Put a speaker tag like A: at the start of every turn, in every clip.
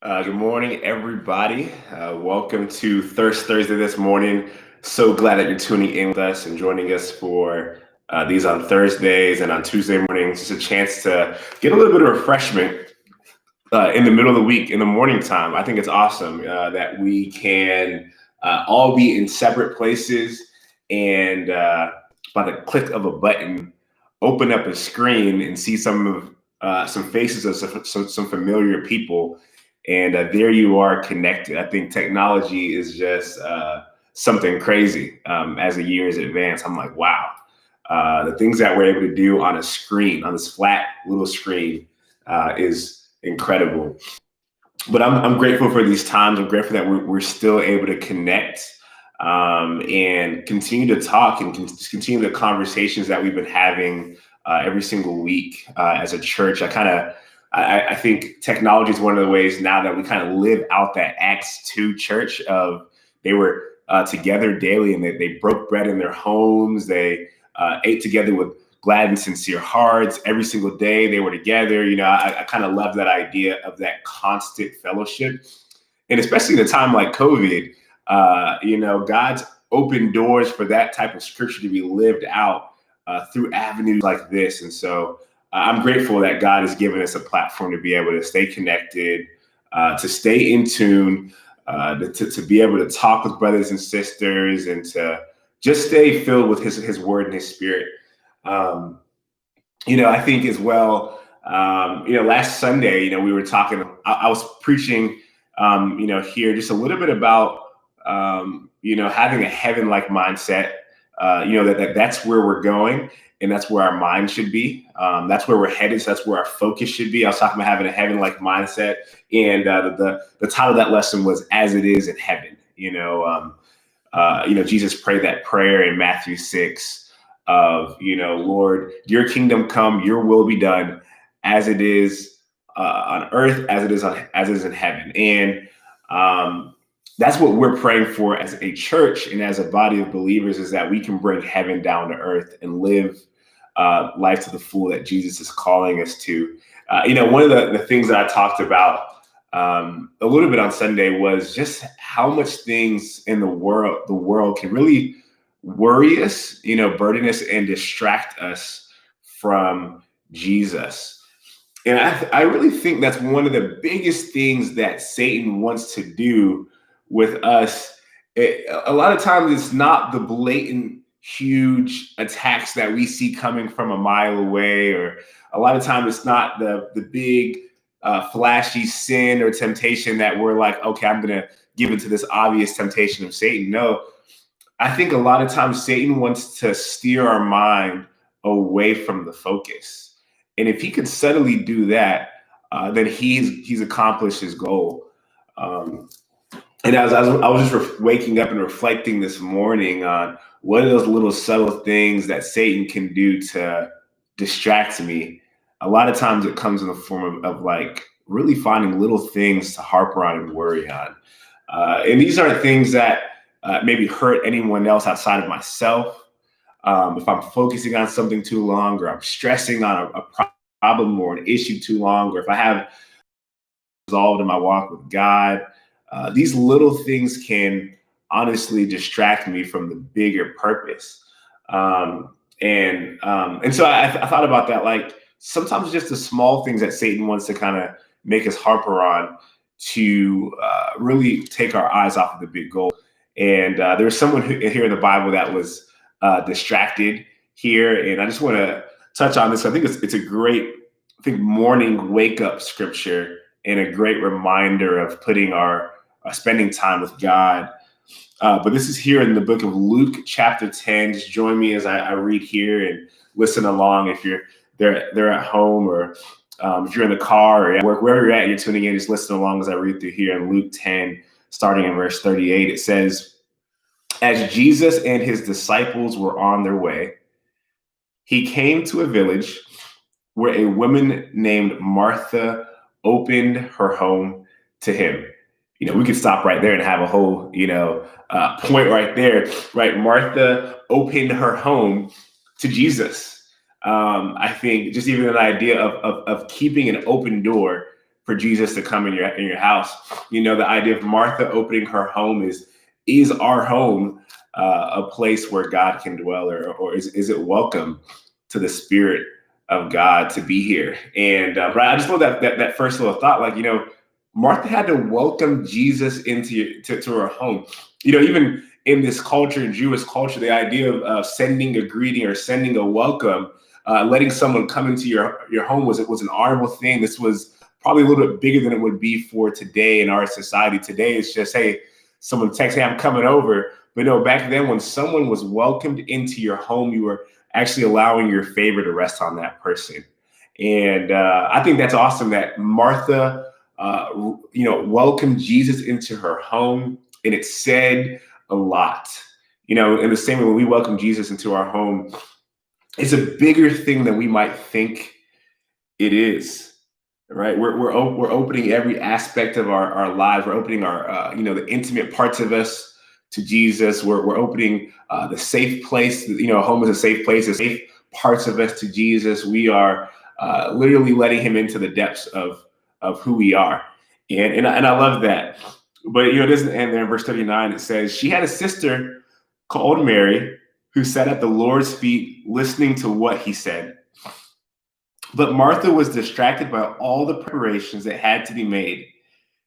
A: Good morning, everybody. Welcome to Thirst Thursday this morning. So glad that you're tuning in with us and joining us for these on Thursdays and on Tuesday mornings. Just a chance to get a little bit of refreshment in the middle of the week, in the morning time. I think it's awesome that we can all be in separate places and by the click of a button, open up a screen and see some faces of some familiar people, and there you are connected. I think technology is just something crazy. As the years advance, I'm like, wow, the things that we're able to do on a screen, on this flat little screen, is incredible. But I'm grateful for these times. I'm grateful that we're still able to connect and continue to talk and continue the conversations that we've been having every single week as a church. I think technology is one of the ways now that we kind of live out that Acts 2 church of they were together daily, and they broke bread in their homes. They ate together with glad and sincere hearts every single day. They were together. I kind of love that idea of that constant fellowship. And especially in a time like COVID, God's opened doors for that type of scripture to be lived out through avenues like this. And so I'm grateful that God has given us a platform to be able to stay connected, to stay in tune, to be able to talk with brothers and sisters, and to just stay filled with his word and his spirit. I think as well, last Sunday, we were talking, I was preaching, here just a little bit about, having a heaven-like mindset, that's where we're going, and that's where our mind should be. That's where we're headed. So that's where our focus should be. I was talking about having a heaven-like mindset, and the title of that lesson was "As It Is in Heaven." Jesus prayed that prayer in Matthew 6 of, Lord, your kingdom come, your will be done, as it is on earth, as it is in heaven. And that's what we're praying for as a church and as a body of believers, is that we can bring heaven down to earth and live life to the full that Jesus is calling us to. One of the things that I talked about a little bit on Sunday was just how much things in the world can really worry us, burden us and distract us from Jesus. And I really think that's one of the biggest things that Satan wants to do with us. A lot of times it's not the blatant, huge attacks that we see coming from a mile away, or a lot of times it's not the big, flashy sin or temptation that we're like, okay, I'm going to give into this obvious temptation of Satan. No, I think a lot of times Satan wants to steer our mind away from the focus. And if he could subtly do that, then he's accomplished his goal. And as I was just waking up and reflecting this morning on what are those little subtle things that Satan can do to distract me. A lot of times it comes in the form of like really finding little things to harp on and worry on. And these aren't things that maybe hurt anyone else outside of myself. If I'm focusing on something too long, or I'm stressing on a problem or an issue too long, or if I have resolved in my walk with God, these little things can honestly distract me from the bigger purpose. And so I thought about that. Like sometimes just the small things that Satan wants to kind of make us harper on to really take our eyes off of the big goal. And there's someone here in the Bible that was distracted here, and I just want to touch on this. I think it's a great, morning wake up scripture and a great reminder of putting our spending time with God. But this is here in the book of Luke, chapter 10. Just join me as I read here and listen along. If you're there at home, or if you're in the car or at work, wherever you're at, you're tuning in, just listen along as I read through here in Luke 10, starting in verse 38. It says, "As Jesus and his disciples were on their way, he came to a village where a woman named Martha opened her home to him." We could stop right there and have a whole, point right there, right? Martha opened her home to Jesus. I think just even an idea of keeping an open door for Jesus to come in your house. The idea of Martha opening her home is our home a place where God can dwell, or is it welcome to the Spirit of God to be here? And but I just love that first little thought, like, Martha had to welcome Jesus to her home. Even in this culture, in Jewish culture, the idea of sending a greeting or sending a welcome, letting someone come into your home was an honorable thing. This was probably a little bit bigger than it would be for today in our society. Today, it's just, hey, someone texts, hey, I'm coming over. But no, back then, when someone was welcomed into your home, you were actually allowing your favor to rest on that person. And I think that's awesome that Martha, welcomed Jesus into her home, and it said a lot. In the same way, when we welcome Jesus into our home, it's a bigger thing than we might think it is. Right, we're opening every aspect of our lives. We're opening our the intimate parts of us to Jesus. We're opening the safe place. Home is a safe place. The safe parts of us to Jesus. We are literally letting Him into the depths of who we are, and I love that. But it doesn't end there. In verse 39, it says she had a sister called Mary who sat at the Lord's feet listening to what He said. But Martha was distracted by all the preparations that had to be made.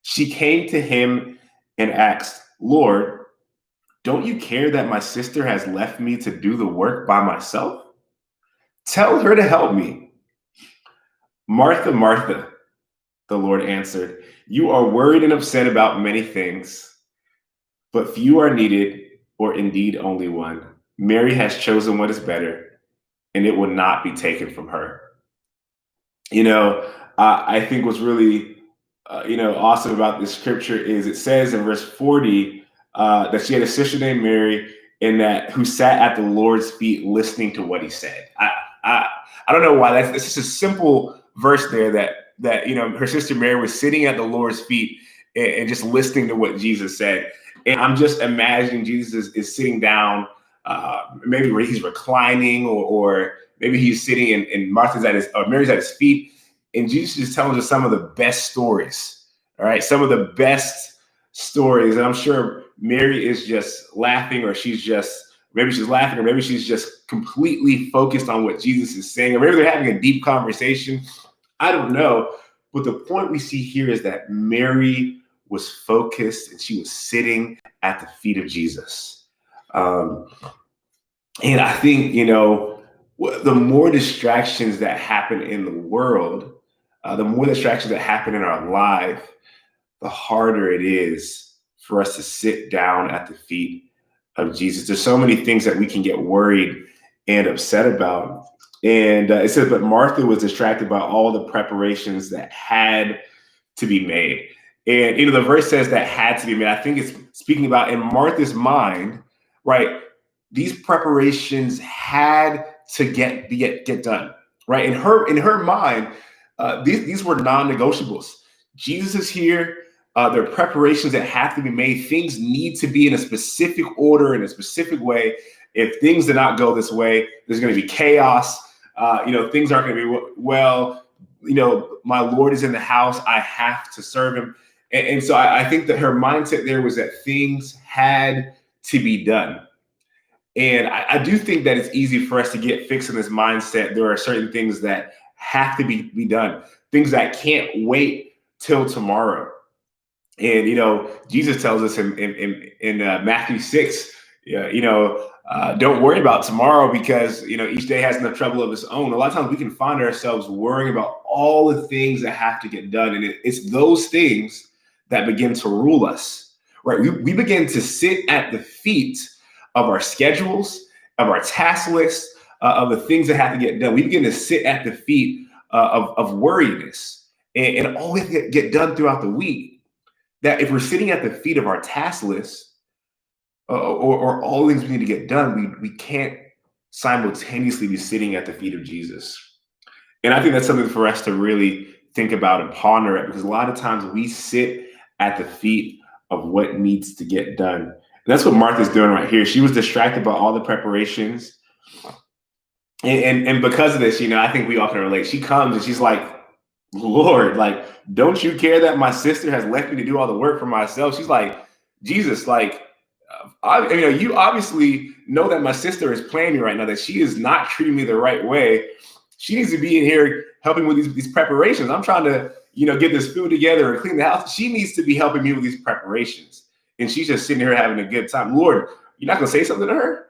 A: She came to Him and asked, Lord, don't you care that my sister has left me to do the work by myself? Tell her to help me. Martha, Martha, the Lord answered, you are worried and upset about many things, but few are needed, or indeed only one. Mary has chosen what is better, and it will not be taken from her. I think what's really, awesome about this scripture is it says in verse 40 that she had a sister named Mary, and that who sat at the Lord's feet listening to what He said. I don't know why. That's just a simple verse there that her sister Mary was sitting at the Lord's feet and just listening to what Jesus said. And I'm just imagining Jesus is sitting down, maybe where He's reclining, or maybe He's sitting and Mary's at His feet, and Jesus is telling us some of the best stories. All right, some of the best stories, and I'm sure Mary is just laughing, or maybe she's laughing, or maybe she's just completely focused on what Jesus is saying, or maybe they're having a deep conversation. I don't know, but the point we see here is that Mary was focused and she was sitting at the feet of Jesus. And I think, the more distractions that happen in the world, the more distractions that happen in our life, the harder it is for us to sit down at the feet of Jesus. There's so many things that we can get worried and upset about. And it says, but Martha was distracted by all the preparations that had to be made. And, the verse says that had to be made. I think it's speaking about in Martha's mind, right? These preparations had to get done, right? In her mind, these were non-negotiables. Jesus is here. There are preparations that have to be made. Things need to be in a specific order, in a specific way. If things do not go this way, there's going to be chaos. Things aren't going to be well. My Lord is in the house. I have to serve Him. And so I think that her mindset there was that things had to be done. And I do think that it's easy for us to get fixed in this mindset. There are certain things that have to be done, things that can't wait till tomorrow. And, Jesus tells us in Matthew 6, don't worry about tomorrow, because, each day has enough trouble of its own. A lot of times we can find ourselves worrying about all the things that have to get done. And it's those things that begin to rule us, right? We begin to sit at the feet of our schedules, of our task lists, of the things that have to get done. We begin to sit at the feet of worriness and always get done throughout the week. That if we're sitting at the feet of our task list, or all things we need to get done, we can't simultaneously be sitting at the feet of Jesus. And I think that's something for us to really think about and ponder it, because a lot of times we sit at the feet of what needs to get done. And that's what Martha's doing right here. She was distracted by all the preparations. And because of this, I think we all can relate. She comes and she's like, Lord, like, don't you care that my sister has left me to do all the work for myself? She's like, Jesus, like, you obviously know that my sister is playing me right now, that she is not treating me the right way. She needs to be in here helping with these preparations. I'm trying to, get this food together and clean the house. She needs to be helping me with these preparations. And she's just sitting here having a good time. Lord, you're not going to say something to her?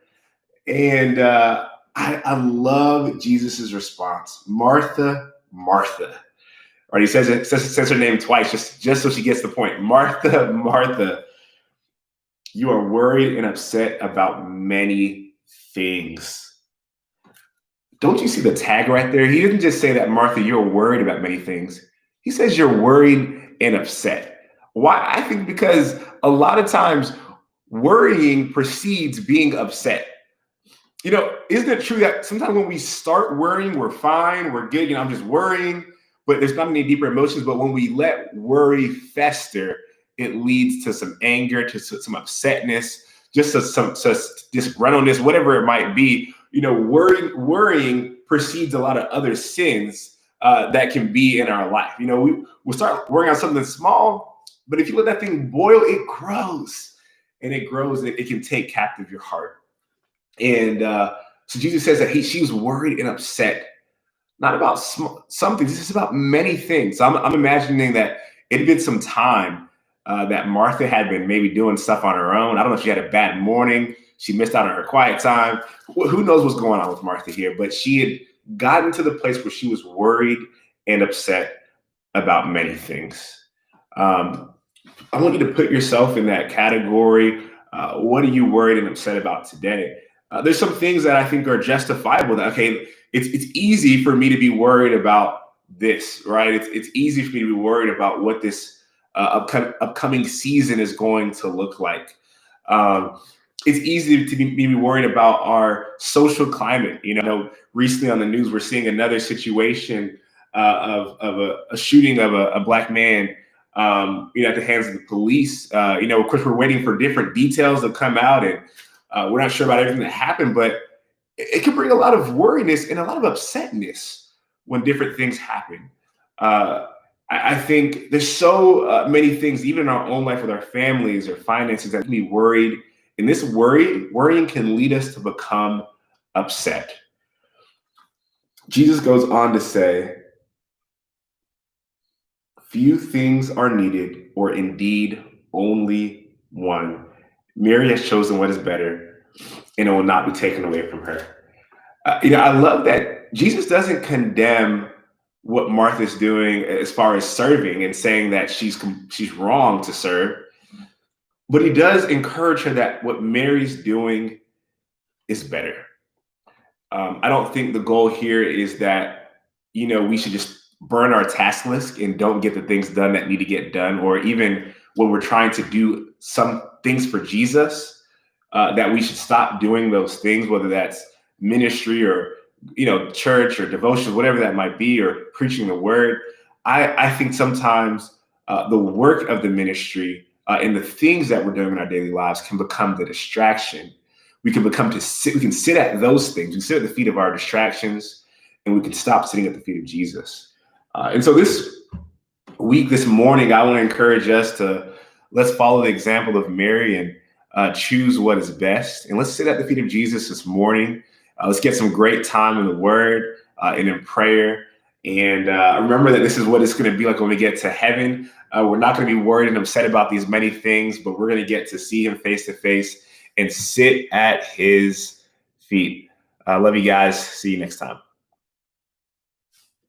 A: And I love Jesus's response. Martha, Martha. Or he says her name twice, just so she gets the point. Martha, Martha, you are worried and upset about many things. Don't you see the tag right there? He didn't just say that, Martha, you're worried about many things. He says you're worried and upset. Why? I think because a lot of times worrying precedes being upset. Isn't it true that sometimes when we start worrying, we're fine, we're good, I'm just worrying, but there's not any deeper emotions. But when we let worry fester, it leads to some anger, to some upsetness, just to some disgruntledness, whatever it might be. Worrying precedes a lot of other sins that can be in our life. We'll start worrying on something small, but if you let that thing boil, it grows. And it grows, and it can take captive your heart. And so Jesus says that she was worried and upset, not about some things, it's about many things. So I'm imagining that it had been some time that Martha had been maybe doing stuff on her own. I don't know if she had a bad morning. She missed out on her quiet time. Who knows what's going on with Martha here? But she had gotten to the place where she was worried and upset about many things. I want you to put yourself in that category. What are you worried and upset about today? There's some things that I think are justifiable. That, okay, it's easy for me to be worried about this, right? It's easy for me to be worried about what this upcoming season is going to look like. It's easy to be worried about our social climate. Recently on the news, we're seeing another situation of a shooting of a Black man, at the hands of the police. Of course, we're waiting for different details to come out, and we're not sure about everything that happened, but it can bring a lot of worriness and a lot of upsetness when different things happen. I think there's so many things, even in our own life with our families or finances, that can be worried. And this worrying can lead us to become upset. Jesus goes on to say, few things are needed, or indeed only one. Mary has chosen what is better, and it will not be taken away from her. I love that Jesus doesn't condemn what Martha's doing as far as serving and saying that she's wrong to serve, but he does encourage her that what Mary's doing is better. I don't think the goal here is that we should just burn our task list and don't get the things done that need to get done, or even when we're trying to do some things for Jesus, that we should stop doing those things, whether that's ministry or church or devotion, whatever that might be, or preaching the word. I think sometimes the work of the ministry and the things that we're doing in our daily lives can become the distraction. We can sit at those things. We can sit at the feet of our distractions, and we can stop sitting at the feet of Jesus. And so this morning, I want to encourage us to let's follow the example of Mary and choose what is best. And let's sit at the feet of Jesus this morning. Let's get some great time in the Word and in prayer. And remember that this is what it's going to be like when we get to heaven. We're not going to be worried and upset about these many things, but we're going to get to see Him face to face and sit at His feet. Love you guys. See you next time.